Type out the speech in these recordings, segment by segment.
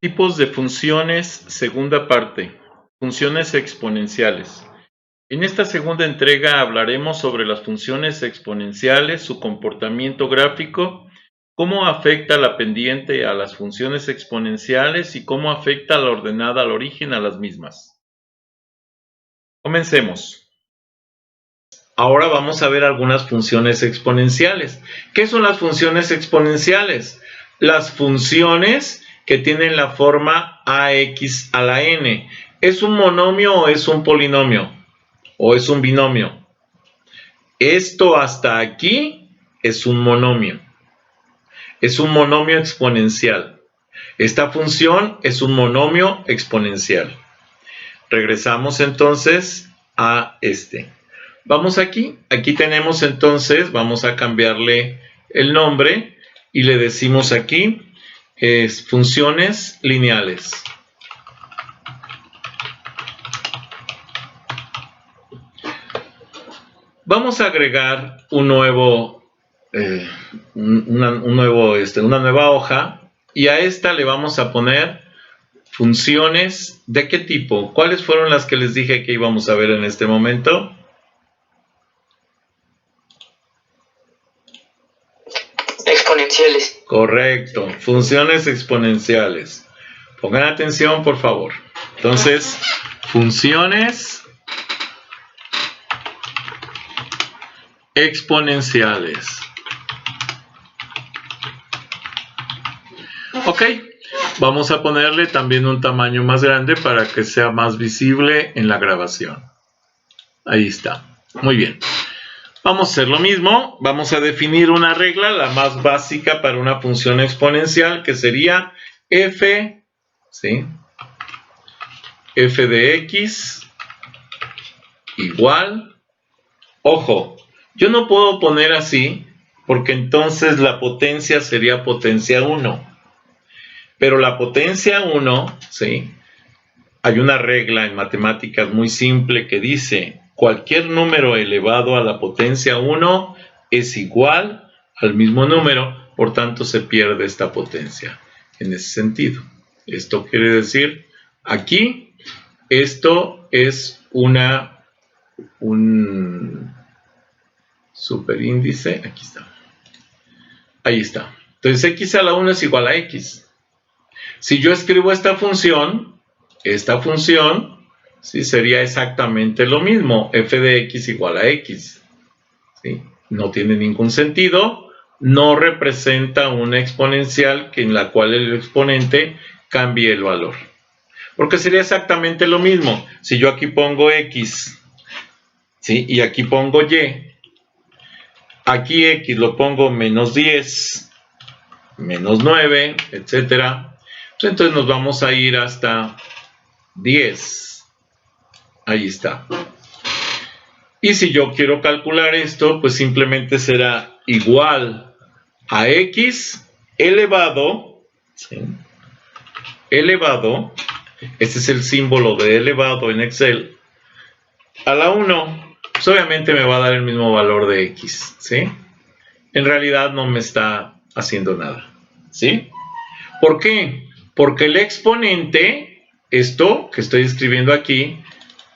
Tipos de funciones, segunda parte. Funciones exponenciales. En esta segunda entrega hablaremos sobre las funciones exponenciales, su comportamiento gráfico, cómo afecta la pendiente a las funciones exponenciales y cómo afecta la ordenada al origen a las mismas. Comencemos. Ahora vamos a ver algunas funciones exponenciales. ¿Qué son las funciones exponenciales? Las funciones que tienen la forma ax a la n. ¿Es un monomio o es un polinomio? ¿O es un binomio? Esto hasta aquí es un monomio. Es un monomio exponencial. Esta función es un monomio exponencial. Regresamos entonces a este. Vamos aquí. Aquí tenemos entonces, vamos a cambiarle el nombre y le decimos aquí funciones lineales. Vamos a agregar una nueva hoja y a esta le vamos a poner funciones. ¿De qué tipo? ¿Cuáles fueron las que les dije que íbamos a ver en este momento? Exponenciales. Correcto, funciones exponenciales. Pongan atención, por favor. Entonces, funciones exponenciales. Ok, vamos a ponerle también un tamaño más grande para que sea más visible en la grabación. Ahí está. Muy bien. Vamos a hacer lo mismo. Vamos a definir una regla, la más básica para una función exponencial, que sería f, ¿sí? F de x igual. Ojo, yo no puedo poner así porque entonces la potencia sería potencia 1. Pero la potencia 1, ¿sí? Hay una regla en matemáticas muy simple que dice: cualquier número elevado a la potencia 1 es igual al mismo número, por tanto se pierde esta potencia. En ese sentido, esto quiere decir, aquí, esto es un superíndice, aquí está. Ahí está. Entonces x a la 1 es igual a x. Si yo escribo esta función, ¿sí? Sería exactamente lo mismo, f de x igual a x. ¿Sí? No tiene ningún sentido, no representa una exponencial en la cual el exponente cambie el valor. Porque sería exactamente lo mismo. Si yo aquí pongo x, ¿sí? Y aquí pongo y, aquí x lo pongo menos 10, menos 9, etcétera. Entonces nos vamos a ir hasta 10. Ahí está. Y si yo quiero calcular esto, pues simplemente será igual a x elevado, ¿sí? Elevado, este es el símbolo de elevado en Excel, a la 1. Pues obviamente me va a dar el mismo valor de x, ¿sí? En realidad no me está haciendo nada, ¿sí? ¿Por qué? Porque el exponente, esto que estoy escribiendo aquí,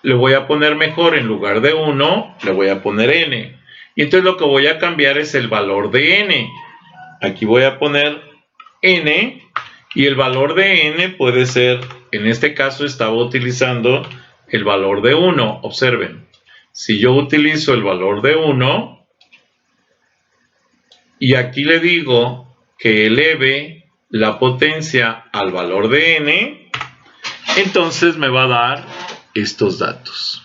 le voy a poner mejor, en lugar de 1, le voy a poner n. Y entonces lo que voy a cambiar es el valor de n. Aquí voy a poner n, y el valor de n puede ser, en este caso estaba utilizando el valor de 1. Observen, si yo utilizo el valor de 1, y aquí le digo que eleve la potencia al valor de n, entonces me va a dar estos datos.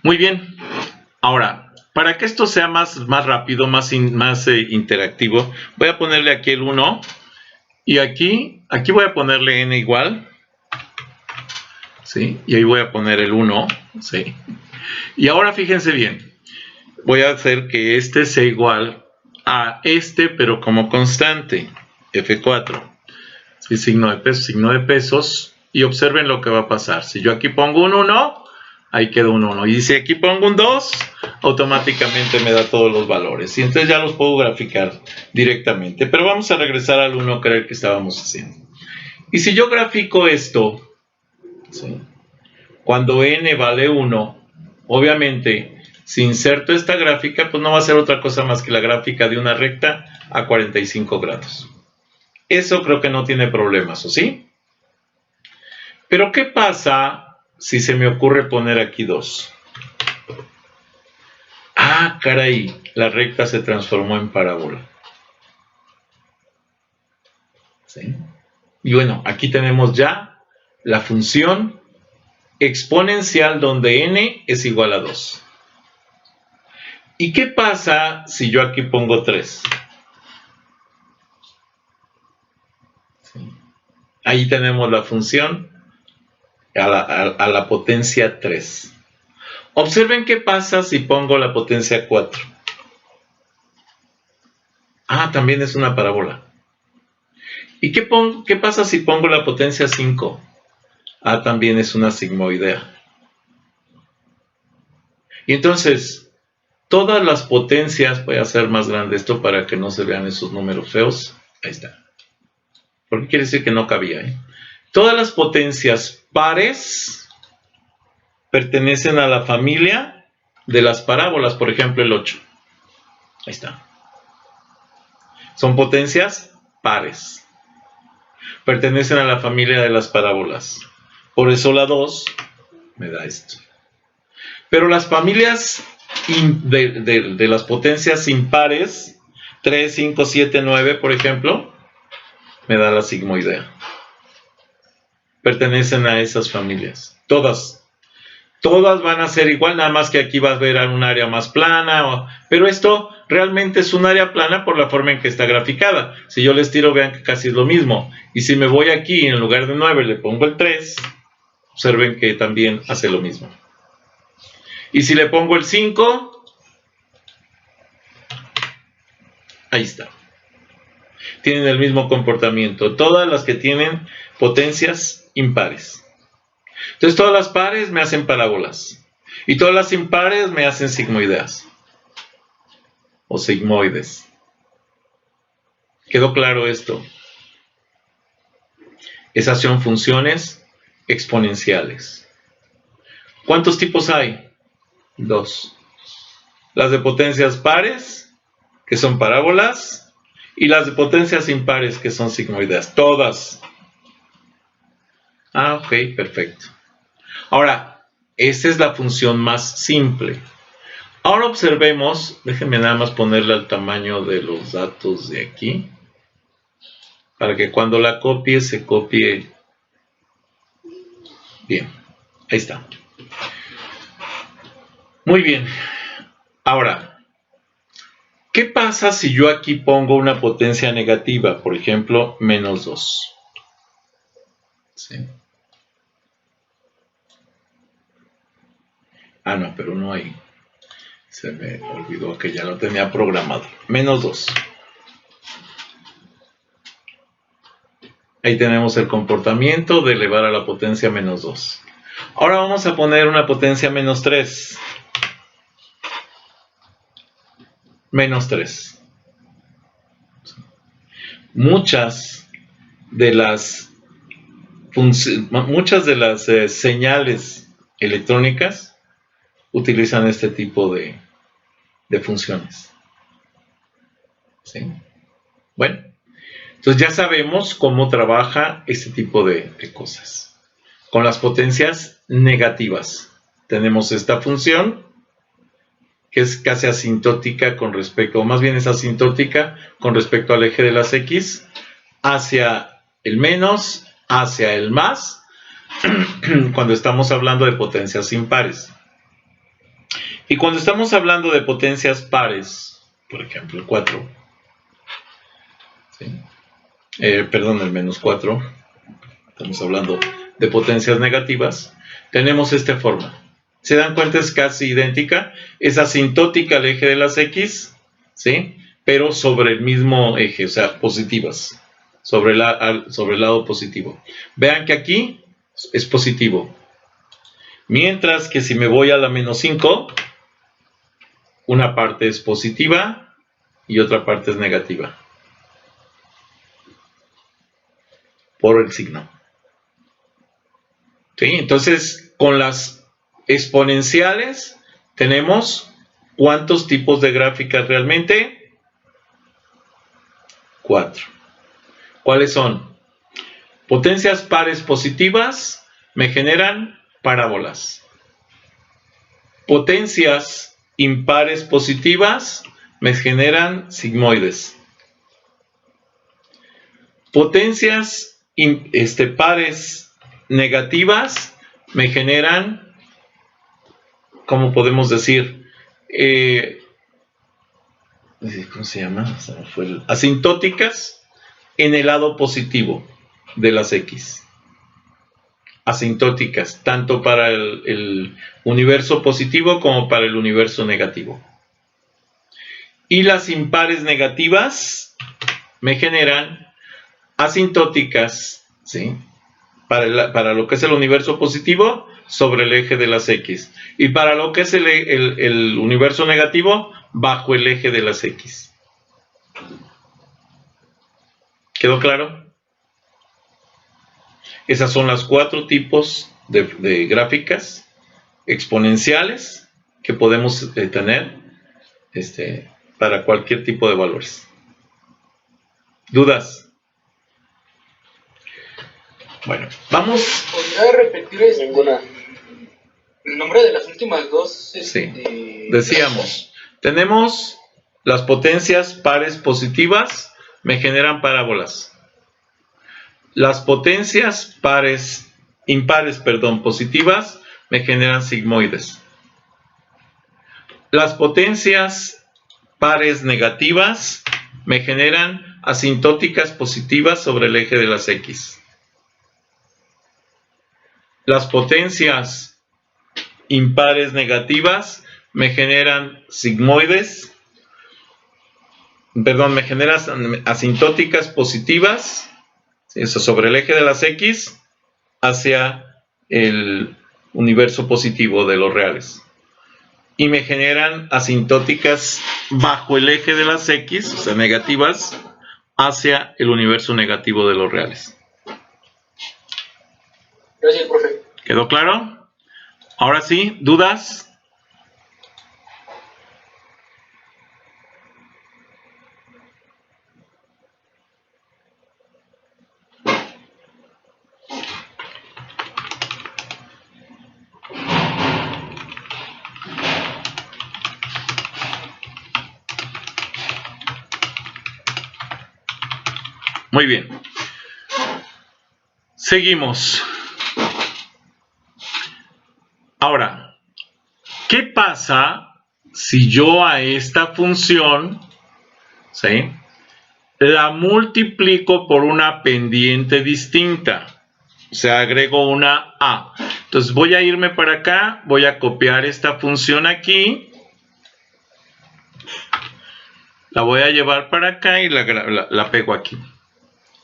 Muy bien. Ahora, para que esto sea más rápido, más interactivo, voy a ponerle aquí el 1 y aquí voy a ponerle n igual, ¿sí? Y ahí voy a poner el 1, ¿sí? Y ahora fíjense bien, voy a hacer que este sea igual a este, pero como constante, F4, ¿sí? Signo de pesos, y observen lo que va a pasar. Si yo aquí pongo un 1, Ahí quedó un 1. Y si aquí pongo un 2, automáticamente me da todos los valores. Y entonces ya los puedo graficar directamente. Pero vamos a regresar al 1 que era el que estábamos haciendo. Y si yo grafico esto, ¿sí?, cuando n vale 1, obviamente, si inserto esta gráfica, pues no va a ser otra cosa más que la gráfica de una recta a 45 grados. Eso creo que no tiene problemas, ¿o sí? Pero ¿qué pasa si se me ocurre poner aquí 2? Ah, caray, la recta se transformó en parábola. ¿Sí? Y bueno, aquí tenemos ya la función exponencial donde n es igual a 2. ¿Y qué pasa si yo aquí pongo 3? ¿Sí? Ahí tenemos la función a la potencia 3. Observen qué pasa si pongo la potencia 4. Ah, también es una parábola. ¿Y qué pasa si pongo la potencia 5? Ah, también es una sigmoidea. Y entonces, todas las potencias, voy a hacer más grande esto para que no se vean esos números feos. Ahí está. Porque quiere decir que no cabía, ¿eh? Todas las potencias pares pertenecen a la familia de las parábolas, por ejemplo el 8. Ahí está. Son potencias pares. Pertenecen a la familia de las parábolas. Por eso la 2 me da esto. Pero las familias de las potencias impares, 3, 5, 7, 9, por ejemplo, me da la sigmoidea. Pertenecen a esas familias. Todas van a ser igual, nada más que aquí va a haber un área más plana. Pero esto realmente es un área plana por la forma en que está graficada. Si yo les tiro, vean que casi es lo mismo. Y si me voy aquí, en lugar de 9, le pongo el 3, observen que también hace lo mismo. Y si le pongo el 5, ahí está. Tienen el mismo comportamiento. Todas las que tienen potencias impares. Entonces todas las pares me hacen parábolas. Y todas las impares me hacen sigmoideas. O sigmoides. ¿Quedó claro esto? Esas son funciones exponenciales. ¿Cuántos tipos hay? 2. Las de potencias pares, que son parábolas, y las de potencias impares, que son sigmoideas. Todas. Ah, ok, perfecto. Ahora, esa es la función más simple. Ahora observemos, déjenme nada más ponerle el tamaño de los datos de aquí, para que cuando la copie, se copie bien. Ahí está. Muy bien. Ahora, ¿qué pasa si yo aquí pongo una potencia negativa? Por ejemplo, menos 2. ¿Sí? Ah, no, pero no hay. Se me olvidó que ya lo tenía programado. Menos 2. Ahí tenemos el comportamiento de elevar a la potencia menos 2. Ahora vamos a poner una potencia menos 3. Menos 3. Muchas de las señales electrónicas utilizan este tipo de funciones. ¿Sí? Bueno, entonces ya sabemos cómo trabaja este tipo de cosas. Con las potencias negativas tenemos esta función que es casi asintótica con respecto, o más bien es asintótica con respecto al eje de las X, hacia el menos, hacia el más, cuando estamos hablando de potencias impares. Y cuando estamos hablando de potencias pares, por ejemplo el 4, ¿sí? Perdón, el menos 4, estamos hablando de potencias negativas, tenemos esta forma. ¿Se dan cuenta? Es casi idéntica, es asintótica al eje de las X, ¿sí? Pero sobre el mismo eje, o sea, positivas, sobre el lado positivo. Vean que aquí es positivo. Mientras que si me voy a la menos 5, una parte es positiva y otra parte es negativa. Por el signo. ¿Sí? Entonces, con las exponenciales tenemos ¿cuántos tipos de gráficas realmente? 4. ¿Cuáles son? Potencias pares positivas me generan parábolas. Potencias impares positivas me generan sigmoides. Potencias pares negativas me generan, ¿cómo podemos decir? ¿Cómo se llama? Asintóticas en el lado positivo de las X. Asintóticas, tanto para el universo positivo como para el universo negativo. Y las impares negativas me generan asintóticas, ¿sí? Para lo que es el universo positivo sobre el eje de las X. Y para lo que es el universo negativo bajo el eje de las X. ¿Quedó claro? Esas son las 4 tipos de gráficas exponenciales que podemos tener para cualquier tipo de valores. ¿Dudas? Bueno, vamos. ¿Podría repetir el nombre de las últimas dos? Sí. Decíamos, tenemos las potencias pares positivas, me generan parábolas. Las potencias impares positivas me generan sigmoides. Las potencias pares negativas me generan asintóticas positivas sobre el eje de las X. Las potencias impares negativas me generan sigmoides, me generan asintóticas positivas, eso sobre el eje de las X hacia el universo positivo de los reales. Y me generan asintóticas bajo el eje de las X, o sea, negativas, hacia el universo negativo de los reales. Gracias, profe. ¿Quedó claro? Ahora sí, ¿dudas? Muy bien. Seguimos. Ahora, ¿qué pasa si yo a esta función, ¿sí?, la multiplico por una pendiente distinta? O sea, agrego una a. Entonces voy a irme para acá, voy a copiar esta función aquí, la voy a llevar para acá y la pego aquí.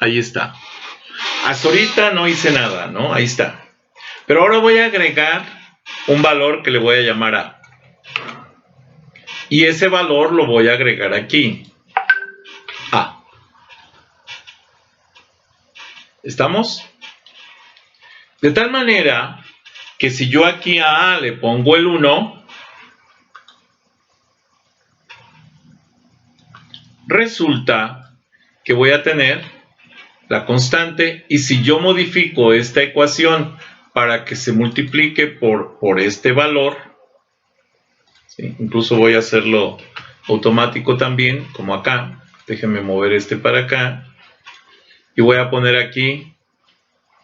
Ahí está. Hasta ahorita no hice nada, ¿no? Ahí está. Pero ahora voy a agregar un valor que le voy a llamar a. Y ese valor lo voy a agregar aquí. A. ¿Estamos? De tal manera que si yo aquí a A le pongo el 1, resulta que voy a tener la constante, y si yo modifico esta ecuación para que se multiplique por este valor, ¿sí?, incluso voy a hacerlo automático también, como acá, déjenme mover este para acá, y voy a poner aquí,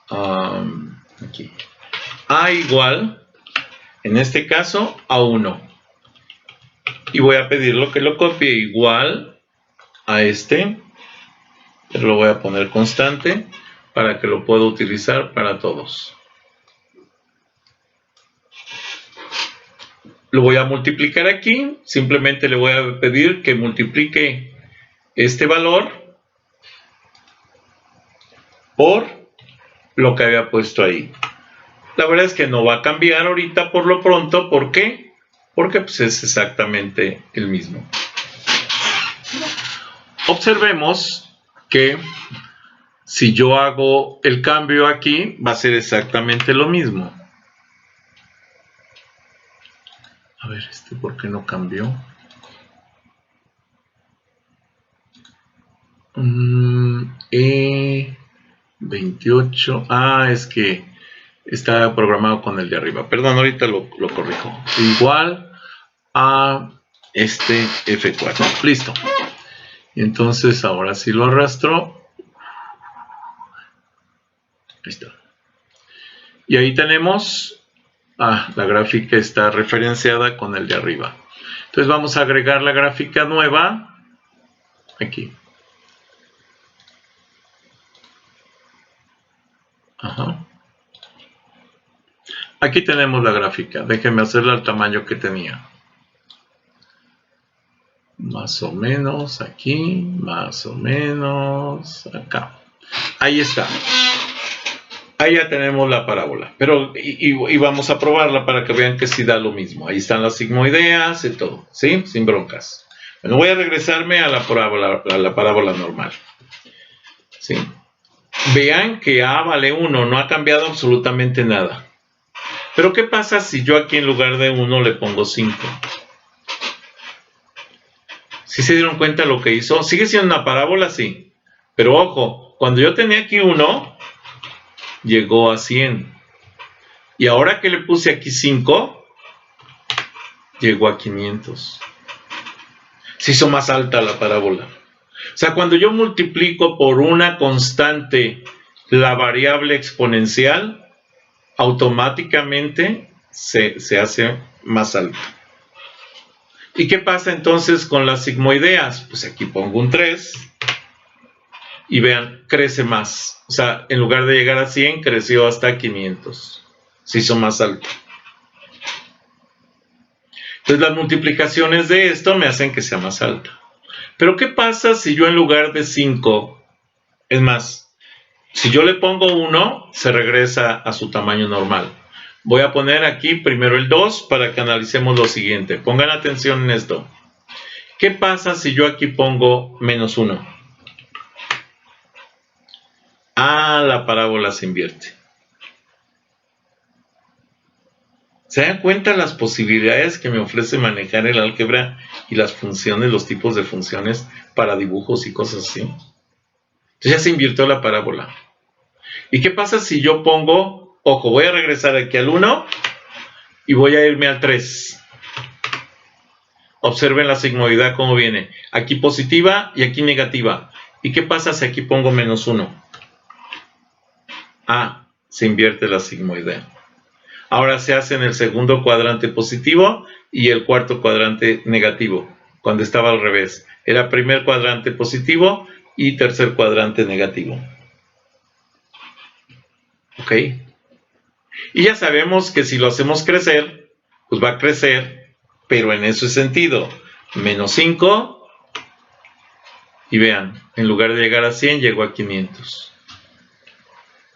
aquí, A igual, en este caso, a 1, y voy a pedirlo que lo copie igual a este, pero lo voy a poner constante para que lo pueda utilizar para todos. Lo voy a multiplicar aquí, simplemente le voy a pedir que multiplique este valor por lo que había puesto ahí. La verdad es que no va a cambiar ahorita por lo pronto. ¿Por qué? Porque pues, es exactamente el mismo. Observemos que si yo hago el cambio aquí, va a ser exactamente lo mismo. A ver, ¿por qué no cambió? 28. Es que está programado con el de arriba. Perdón, ahorita lo corrijo. Igual a este F4. Listo. Y entonces ahora sí lo arrastro. Ahí está. Y ahí tenemos, la gráfica está referenciada con el de arriba. Entonces vamos a agregar la gráfica nueva aquí. Aquí tenemos la gráfica. Déjenme hacerla al tamaño que tenía. Más o menos aquí, más o menos acá. Ahí está. Ahí ya tenemos la parábola, pero y vamos a probarla para que vean que sí da lo mismo. Ahí están las sigmoideas y todo, ¿sí? Sin broncas. Bueno, voy a regresarme a la parábola normal. ¿Sí? Vean que A vale 1, no ha cambiado absolutamente nada. Pero ¿qué pasa si yo aquí en lugar de 1 le pongo 5? ¿Sí se dieron cuenta lo que hizo? Sigue siendo una parábola, sí. Pero ojo, cuando yo tenía aquí 1... llegó a 100. Y ahora que le puse aquí 5, llegó a 500. Se hizo más alta la parábola. O sea, cuando yo multiplico por una constante la variable exponencial, automáticamente se hace más alta. ¿Y qué pasa entonces con las sigmoideas? Pues aquí pongo un 3. Y vean, crece más. O sea, en lugar de llegar a 100, creció hasta 500. Se hizo más alto. Entonces, las multiplicaciones de esto me hacen que sea más alta. Pero, ¿qué pasa si yo en lugar de 5, es más, si yo le pongo 1, se regresa a su tamaño normal? Voy a poner aquí primero el 2 para que analicemos lo siguiente. Pongan atención en esto. ¿Qué pasa si yo aquí pongo menos 1? La parábola se invierte. ¿Se dan cuenta las posibilidades que me ofrece manejar el álgebra y las funciones, los tipos de funciones para dibujos y cosas así? Entonces ya se invirtió la parábola. ¿Y qué pasa si yo pongo, ojo, voy a regresar aquí al 1 y voy a irme al 3? Observen la sigmoidad cómo viene. Aquí positiva y aquí negativa. ¿Y qué pasa si aquí pongo menos 1? Se invierte la sigmoidea. Ahora se hace en el segundo cuadrante positivo y el cuarto cuadrante negativo. Cuando estaba al revés, era primer cuadrante positivo y tercer cuadrante negativo. ¿Ok? Y ya sabemos que si lo hacemos crecer, pues va a crecer, pero en ese sentido, menos 5, y vean, en lugar de llegar a 100, llegó a 500.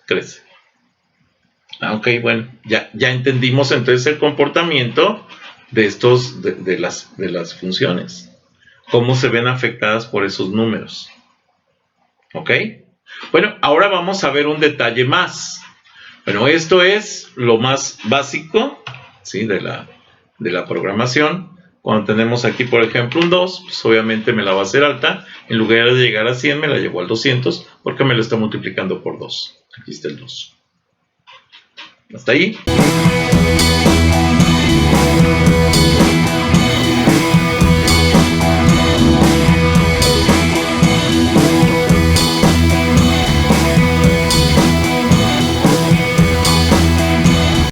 Crece. Ok, bueno, ya entendimos entonces el comportamiento de estos, de las funciones. Cómo se ven afectadas por esos números. ¿Ok? Bueno, ahora vamos a ver un detalle más. Bueno, esto es lo más básico, ¿sí? de la programación. Cuando tenemos aquí, por ejemplo, un 2, pues obviamente me la va a hacer alta. En lugar de llegar a 100, me la llevó al 200 porque me lo está multiplicando por 2. Aquí está el 2. Hasta ahí.